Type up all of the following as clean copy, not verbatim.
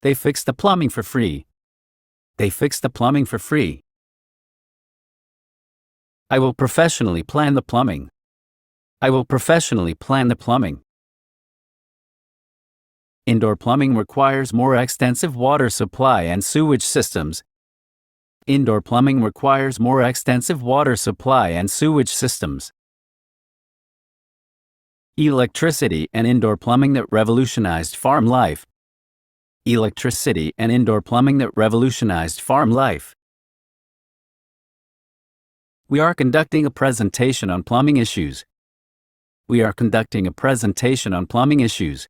They fix the plumbing for free. They fix the plumbing for free. I will professionally plan the plumbing. I will professionally plan the plumbing. Indoor plumbing requires more extensive water supply and sewage systems. Indoor plumbing requires more extensive water supply and sewage systems. Electricity and indoor plumbing that revolutionized farm life. Electricity and indoor plumbing that revolutionized farm life. We are conducting a presentation on plumbing issues. We are conducting a presentation on plumbing issues.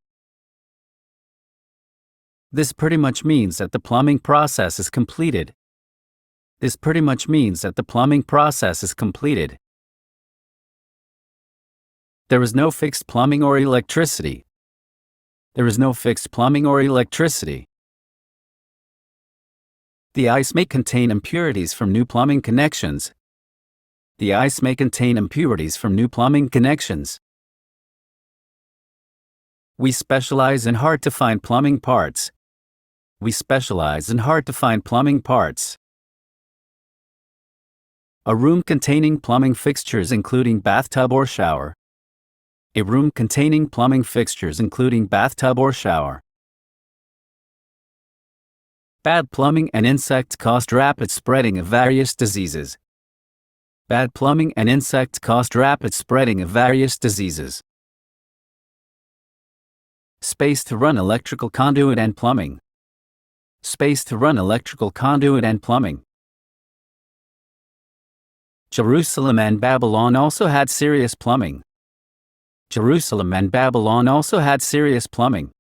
This pretty much means that the plumbing process is completed. This pretty much means that the plumbing process is completed. There is no fixed plumbing or electricity. There is no fixed plumbing or electricity. The ice may contain impurities from new plumbing connections. The ice may contain impurities from new plumbing connections. We specialize in hard-to-find plumbing parts. We specialize in hard-to-find plumbing parts. A room containing plumbing fixtures including bathtub or shower. A room containing plumbing fixtures including bathtub or shower. Bad plumbing and insects cause rapid spreading of various diseases. Bad plumbing and insects cause rapid spreading of various diseases. Space to run electrical conduit and plumbing. Space to run electrical conduit and plumbing. Jerusalem and Babylon also had serious plumbing. Jerusalem and Babylon also had serious plumbing.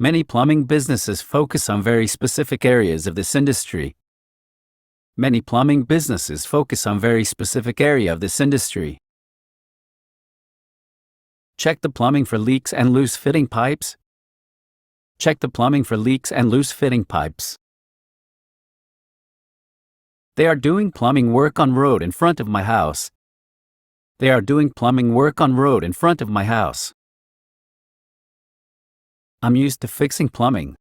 Many plumbing businesses focus on very specific areas of this industry. Many plumbing businesses focus on very specific area of this industry. Check the plumbing for leaks and loose fitting pipes. Check the plumbing for leaks and loose fitting pipes. They are doing plumbing work on road in front of my house. They are doing plumbing work on road in front of my house. I'm used to fixing plumbing.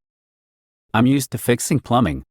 I'm used to fixing plumbing.